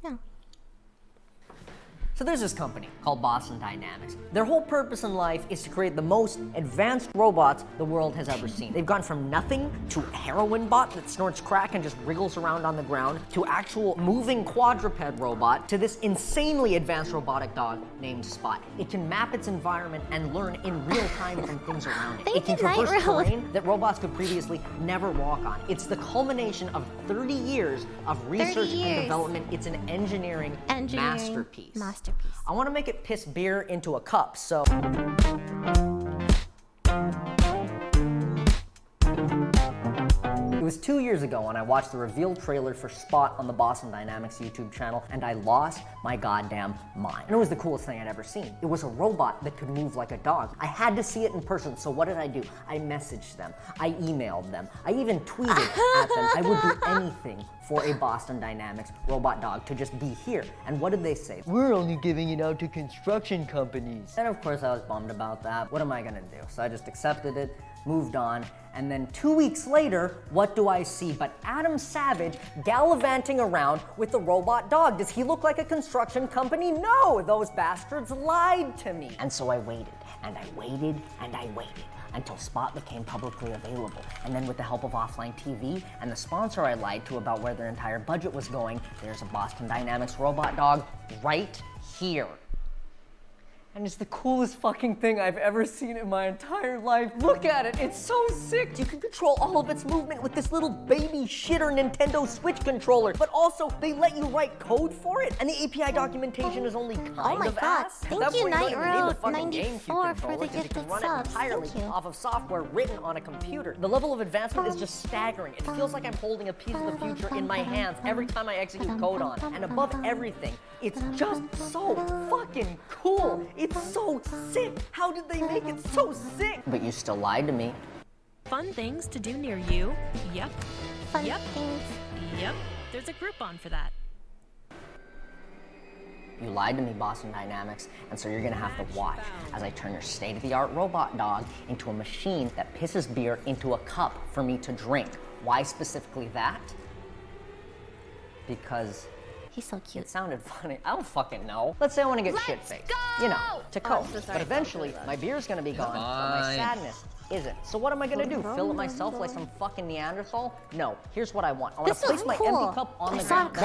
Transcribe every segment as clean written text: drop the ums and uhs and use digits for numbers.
Yeah. So there's this company called Boston Dynamics. Their whole purpose in life is to create the most advanced robots the world has ever seen. They've gone from nothing to a heroin bot that snorts crack and just wriggles around on the ground, to actual moving quadruped robot, to this insanely advanced robotic dog named Spot. It can map its environment and learn in real time from things around it. It can traverse terrain that robots could previously never walk on. It's the culmination of 30 years of research and development. It's an engineering masterpiece. I want to make it piss beer into a cup, so... It was 2 years ago when I watched the reveal trailer for Spot on the Boston Dynamics YouTube channel, and I lost my goddamn mind. And it was the coolest thing I'd ever seen. It was a robot that could move like a dog. I had to see it in person, so what did I do? I messaged them. I emailed them. I even tweeted at them. I would do anything for a Boston Dynamics robot dog to just be here. And what did they say? We're only giving it out to construction companies. And of course I was bummed about that. What am I gonna do? So I just accepted it, moved on, and then 2 weeks later, what do I see but Adam Savage gallivanting around with the robot dog? Does he look like a construction company? No, those bastards lied to me. And so I waited, and I waited, and I waited until Spot became publicly available. And then with the help of offline TV and the sponsor I lied to about where their entire budget was going, there's a Boston Dynamics robot dog right here. And it's the coolest fucking thing I've ever seen in my entire life. Look at it, it's so sick. You can control all of its movement with this little baby shitter Nintendo Switch controller, but also they let you write code for it, and the API documentation is only kind of ass. Thank you, Nightroad94 for the gifted subs. Entirely off of software written on a computer. The level of advancement is just staggering. It feels like I'm holding a piece of the future in my hands every time I execute code on it. And above everything, it's just so fucking cool. It's so sick. How did they make it so sick? But you still lied to me. Fun things to do near you. Yep. Fun things. Yep. There's a Groupon for that. You lied to me, Boston Dynamics, and so you're gonna have to watch as I turn your state-of-the-art robot dog into a machine that pisses beer into a cup for me to drink. Why specifically that? Because he's so cute. It sounded funny. I don't fucking know. Let's say I want to get shit-faced. You know, to cope. But eventually, my beer's gonna be gone, but my sadness isn't. So what am I gonna do? Fill it myself like some fucking Neanderthal? No. Here's what I want. I want to place my empty cup on the ground.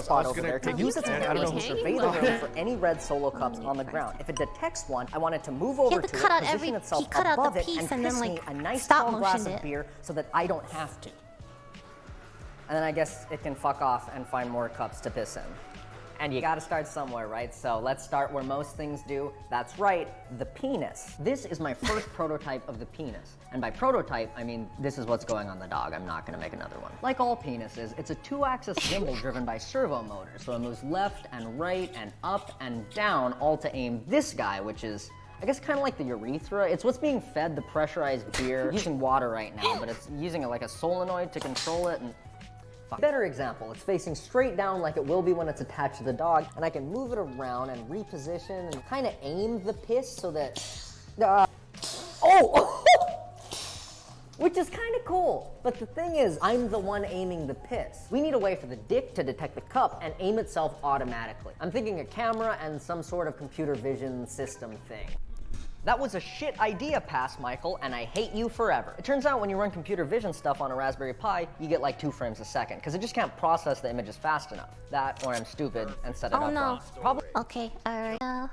Spot over there to use its ability to survey the room for any red solo cups on the ground. If it detects one, I want it to move over to it, position itself above it, and piss me a nice tall glass of beer so that I don't have to. And then I guess it can fuck off and find more cups to piss in. And you gotta start somewhere, right? So let's start where most things do. That's right, the penis. This is my first prototype of the penis. And by prototype, I mean this is what's going on the dog. I'm not gonna make another one. Like all penises, it's a 2-axis gimbal driven by servo motors. So it moves left and right and up and down, all to aim this guy, which is, I guess, kind of like the urethra. It's what's being fed the pressurized beer. I'm using water right now, but it's using like a solenoid to control it. And better example, it's facing straight down like it will be when it's attached to the dog, and I can move it around and reposition and kind of aim the piss so that, which is kind of cool. But the thing is, I'm the one aiming the piss. We need a way for the dick to detect the cup and aim itself automatically. I'm thinking a camera and some sort of computer vision system thing. That was a shit idea, Pass Michael, and I hate you forever. It turns out when you run computer vision stuff on a Raspberry Pi, you get like 2 frames a second, because it just can't process the images fast enough. That, or I'm stupid and set it up wrong. Probably. Okay, alright.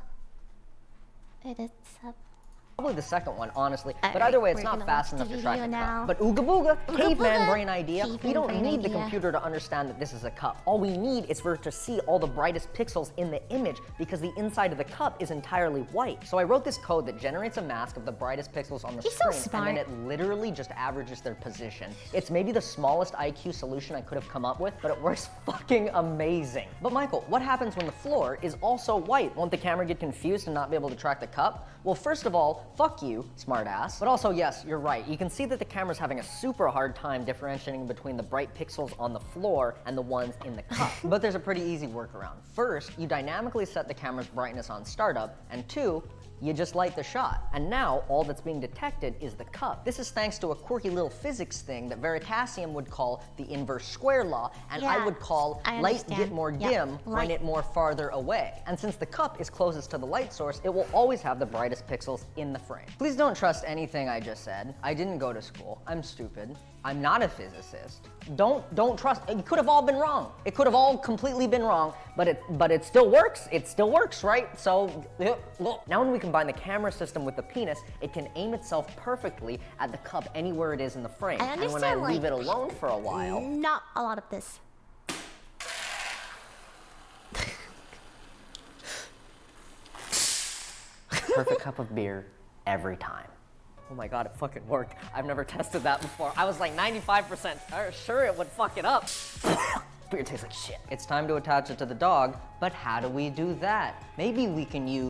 It's Probably the second one, honestly. But either way, it's not fast enough to track the cup. But ooga booga, caveman brain idea. We don't need the computer to understand that this is a cup. All we need is for it to see all the brightest pixels in the image, because the inside of the cup is entirely white. So I wrote this code that generates a mask of the brightest pixels on the screen, and then it literally just averages their position. It's maybe the smallest IQ solution I could have come up with, but it works fucking amazing. But Michael, what happens when the floor is also white? Won't the camera get confused and not be able to track the cup? Well, first of all, fuck you, smartass. But also, yes, you're right. You can see that the camera's having a super hard time differentiating between the bright pixels on the floor and the ones in the cup. But there's a pretty easy workaround. First, you dynamically set the camera's brightness on startup, and 2, you just light the shot. And now all that's being detected is the cup. This is thanks to a quirky little physics thing that Veritasium would call the inverse square law, and I would call light get more dim when it more farther away. And since the cup is closest to the light source, it will always have the brightest pixels in the frame. Please don't trust anything I just said. I didn't go to school. I'm stupid. I'm not a physicist. Don't trust. It could have all been wrong. It could have all completely been wrong, but it still works. It still works, right? So look. Now when we combine the camera system with the penis, it can aim itself perfectly at the cup anywhere it is in the frame. I understand, and when I leave it alone for a while, not a lot of this. perfect cup of beer every time. Oh my god, it fucking worked. I've never tested that before. I was like 95% sure it would fuck it up. Beer tastes like shit. It's time to attach it to the dog, but how do we do that? Maybe we can use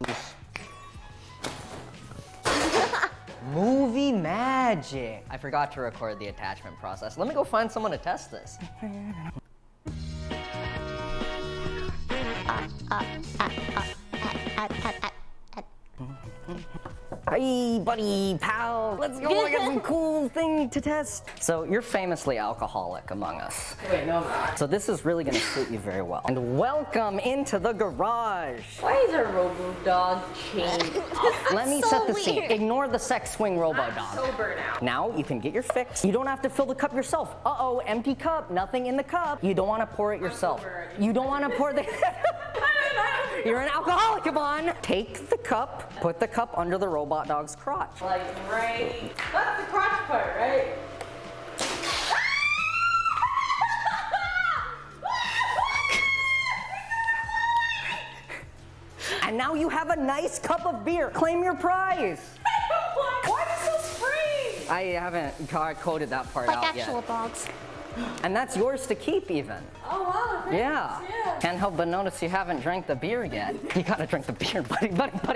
movie magic. I forgot to record the attachment process. Let me go find someone to test this. Hey, buddy, pal. Let's go look at some cool thing to test. So you're famously alcoholic among us. Wait, no, I'm not. So this is really gonna suit you very well. And welcome into the garage. Why is a robo-dog chained? Let me set the scene. weird. Ignore the sex swing robo I'm dog. sober now. Now you can get your fix. You don't have to fill the cup yourself. Uh-oh, empty cup, nothing in the cup. You don't wanna pour it yourself. sober. You don't wanna pour the... You're an alcoholic, Yvonne. Take the cup, put the cup under the robot dog's crotch. Like right. That's the crotch part, right? And now you have a nice cup of beer. Claim your prize. Why is this free? I haven't coded that part Like out actual yet. dogs. And that's yours to keep even. Oh wow. Thanks. Yeah. Can't help but notice you haven't drank the beer yet. You gotta drink the beer, buddy,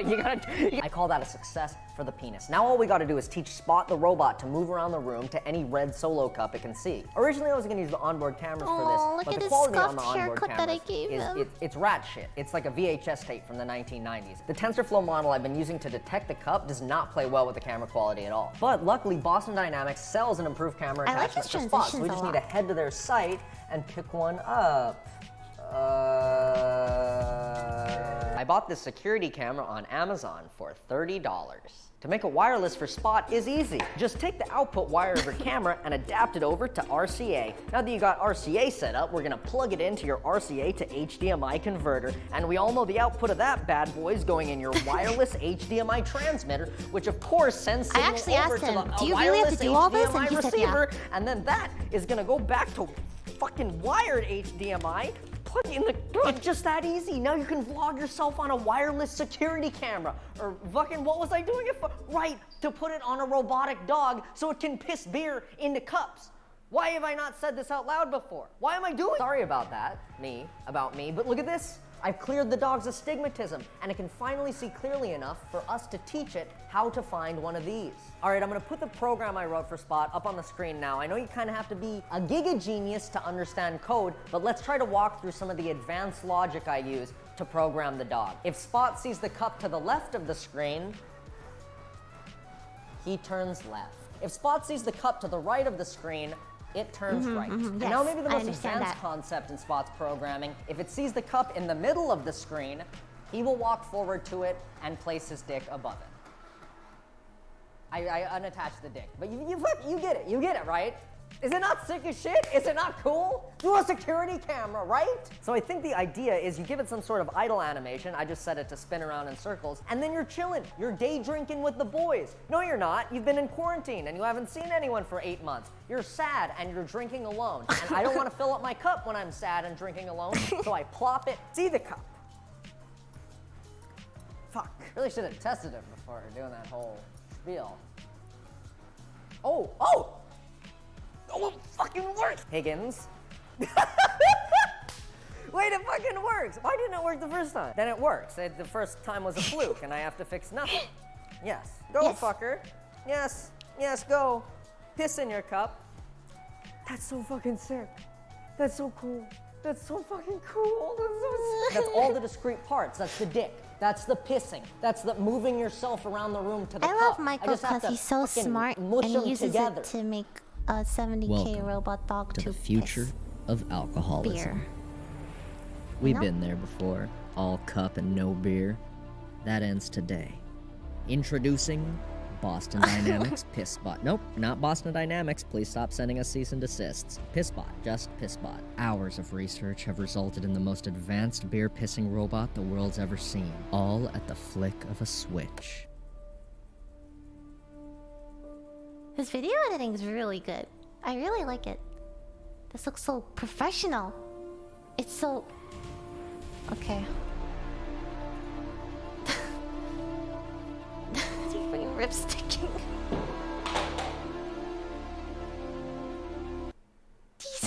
you gotta... I call that a success for the penis. Now all we gotta do is teach Spot the robot to move around the room to any red solo cup it can see. Originally I was gonna use the onboard cameras for Aw, this, look but at the his quality on the scuffed onboard haircut that I cameras gave him. it's rat shit. It's like a VHS tape from the 1990s. The TensorFlow model I've been using to detect the cup does not play well with the camera quality at all. But luckily Boston Dynamics sells an improved camera I like attachment his for Spot, so we transitions just a need to lot. head to their site and pick one up. I bought this security camera on Amazon for $30. To make it wireless for Spot is easy. Just take the output wire of your camera and adapt it over to RCA. Now that you got RCA set up, we're gonna plug it into your RCA to HDMI converter, and we all know the output of that bad boy is going in your wireless HDMI transmitter, which of course sends signal actually over asked to him, the "Do you really have to wireless do all this?" And HDMI he said, "Yeah." receiver, and then that is gonna go back to fucking wired HDMI. Plug in the. It's just that easy. Now you can vlog yourself on a wireless security camera. Or fucking, what was I doing it for? Right, to put it on a robotic dog so it can piss beer into cups. Why have I not said this out loud before? Why am I doing? Sorry about that, about me, but look at this. I've cleared the dog's astigmatism, and it can finally see clearly enough for us to teach it how to find one of these. All right, I'm gonna put the program I wrote for Spot up on the screen now. I know you kind of have to be a giga genius to understand code, but let's try to walk through some of the advanced logic I use to program the dog. If Spot sees the cup to the left of the screen, he turns left. If Spot sees the cup to the right of the screen, it turns right. And now Yes, maybe the I most understand advanced that. concept in Spot's programming, if it sees the cup in the middle of the screen, he will walk forward to it and place his dick above it. I unattached the dick, but you get it, right? Is it not sick as shit? Is it not cool? Through a security camera, right? So I think the idea is you give it some sort of idle animation. I just set it to spin around in circles, and then you're chilling. You're day drinking with the boys. No, you're not. You've been in quarantine, and you haven't seen anyone for 8 months. You're sad, and you're drinking alone. And I don't want to fill up my cup when I'm sad and drinking alone, so I plop it. See the cup. Fuck. Really should have tested it before doing that whole spiel. Oh! Oh, it fucking works! Higgins. Wait, it fucking works! Why didn't it work the first time? Then it works. The first time was a fluke, and I have to fix nothing. Yes. Go, Yes. fucker. Yes. Yes, go. Piss in your cup. That's so fucking sick. That's so cool. That's so fucking cool. That's all the discrete parts. That's the dick. That's the pissing. That's the moving yourself around the room to the I cup. love Michael just have because to he's so fucking smart mush and he them uses together. it to make a 70K Welcome robot dog to the future of alcoholism. beer. We've No? been there before. All cup and no beer. That ends today. Introducing Boston Dynamics PissBot. Nope, not Boston Dynamics. Please stop sending us cease and desists. PissBot, just PissBot. Hours of research have resulted in the most advanced beer pissing robot the world's ever seen. All at the flick of a switch. His video editing is really good. I really like it. This looks so professional. It's so... Okay. He's freaking rip sticking.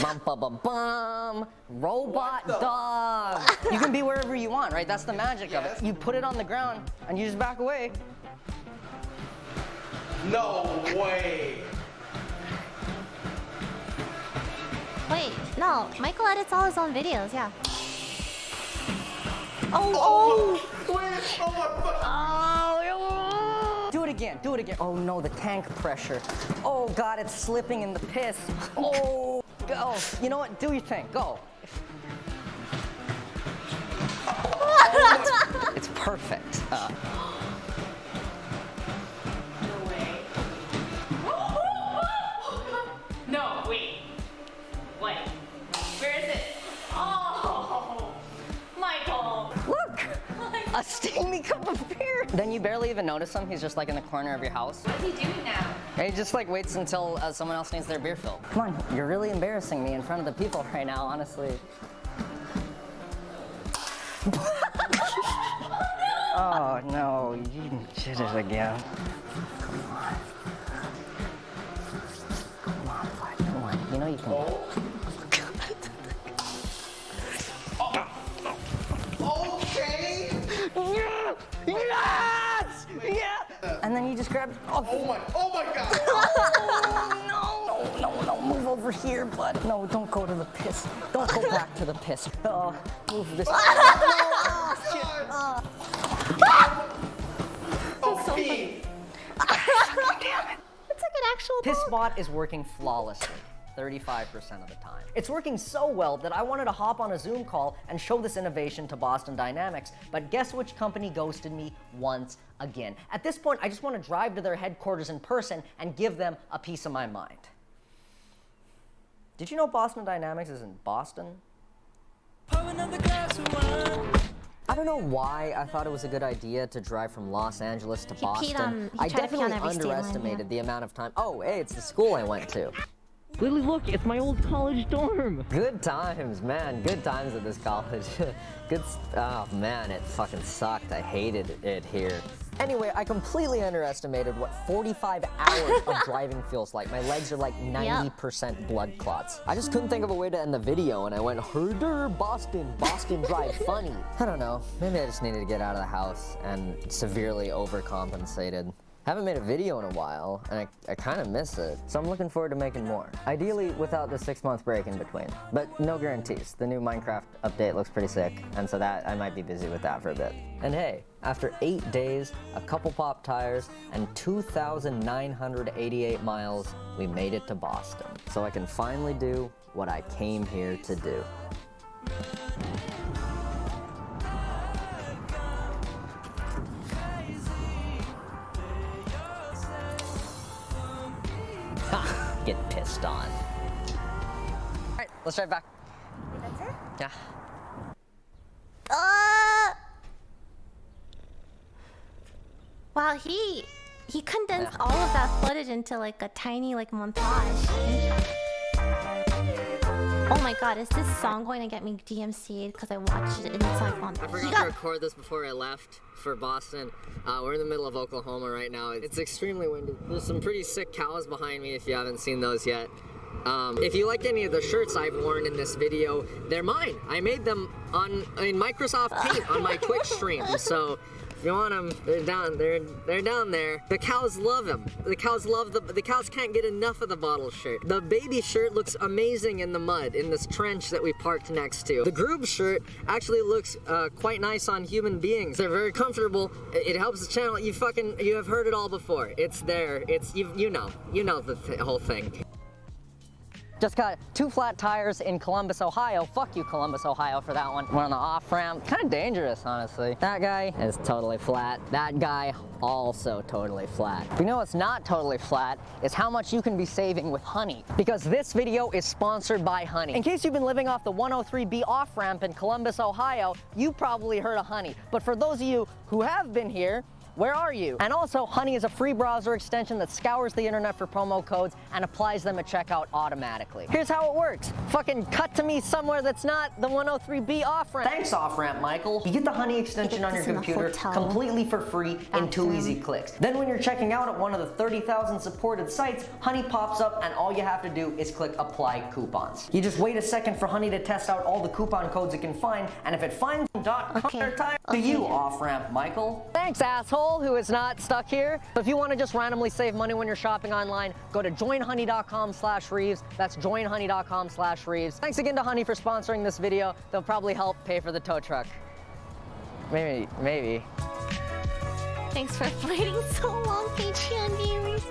Bum bum bum bum. Robot dog. You can be wherever you want, right? That's the magic of it. You put it on the ground and you just back away. No way. Wait, no. Michael edits all his own videos, yeah. Oh! Switch! Oh my fuck! Oh, do it again. Do it again. Oh no, the tank pressure. Oh god, it's slipping in the piss. Oh, go. You know what? Do your thing. Go. It's perfect. No, wait. Wait. Where is it? Oh, Michael. Look, a steamy cup of beer. Then you barely even notice him. He's just like in the corner of your house. What is he doing now? And he just like waits until someone else needs their beer filled. Come on, you're really embarrassing me in front of the people right now, honestly. Oh no, you did it again. Come on, bud, come on. You know you can. Okay. Yes! Yeah! And then you just grab. Oh my god. Oh no! No, move over here, bud. No, don't go to the piss. Don't go back to the piss. Oh, move this. Oh pee. It's like an actual PissBot is working flawlessly 35% of the time. It's working so well that I wanted to hop on a Zoom call and show this innovation to Boston Dynamics, but guess which company ghosted me once again? At this point, I just want to drive to their headquarters in person and give them a piece of my mind. Did you know Boston Dynamics is in Boston? I don't know why I thought it was a good idea to drive from Los Angeles to Boston. he I tried to pee on definitely every state line, underestimated yeah. the amount of time. Oh, hey, it's the school I went to. Lily, look, it's my old college dorm. Good times, man. Good times at this college. Oh man, it fucking sucked. I hated it here. Anyway, I completely underestimated what 45 hours of driving feels like. My legs are like 90% blood clots. I just couldn't think of a way to end the video, and I went, herder, Boston drive funny. I don't know. Maybe I just needed to get out of the house and severely overcompensated. Haven't made a video in a while, and I kind of miss it, so I'm looking forward to making more. Ideally, without the 6-month break in between, but no guarantees. The new Minecraft update looks pretty sick, and so that I might be busy with that for a bit. And hey, after 8 days, a couple pop tires, and 2,988 miles, we made it to Boston. So I can finally do what I came here to do. Get pissed on. All right, let's drive back. That's it? Yeah. Wow, he condensed all of that footage into like a tiny like montage. Oh my god, is this song going to get me DMCA'd because I watched it inside one? I forgot to record this before I left for Boston. We're in the middle of Oklahoma right now. It's extremely windy. There's some pretty sick cows behind me if you haven't seen those yet. If you like any of the shirts I've worn in this video, they're mine. I made them in Microsoft Paint on my Twitch stream. So If you want them, they're down there. The cows love them. The cows can't get enough of the bottle shirt. The baby shirt looks amazing in the mud, in this trench that we parked next to. The group shirt actually looks quite nice on human beings. They're very comfortable. It helps the channel. You have heard it all before. It's there. You know the whole thing. Just got 2 flat tires in Columbus, Ohio. Fuck you, Columbus, Ohio, for that one. We're on the off-ramp. Kind of dangerous, honestly. That guy is totally flat. That guy also totally flat. But you know what's not totally flat is how much you can be saving with Honey. Because this video is sponsored by Honey. In case you've been living off the 103B off-ramp in Columbus, Ohio, you probably heard of Honey. But for those of you who have been here, where are you? And also, Honey is a free browser extension that scours the internet for promo codes and applies them at checkout automatically. Here's how it works. Fucking cut to me somewhere that's not the 103B off-ramp. Thanks, off-ramp, Michael. You get the Honey extension on your computer completely for free in 2 easy clicks. Then when you're checking out at one of the 30,000 supported sites, Honey pops up and all you have to do is click Apply Coupons. You just wait a second for Honey to test out all the coupon codes it can find, and if it finds them, to you, off-ramp, Michael. Thanks, asshole, who is not stuck here. So if you want to just randomly save money when you're shopping online, go to joinhoney.com/Reeves. That's joinhoney.com/Reeves. Thanks again to Honey for sponsoring this video. They'll probably help pay for the tow truck. Maybe. Thanks for waiting so long, Patreon viewers.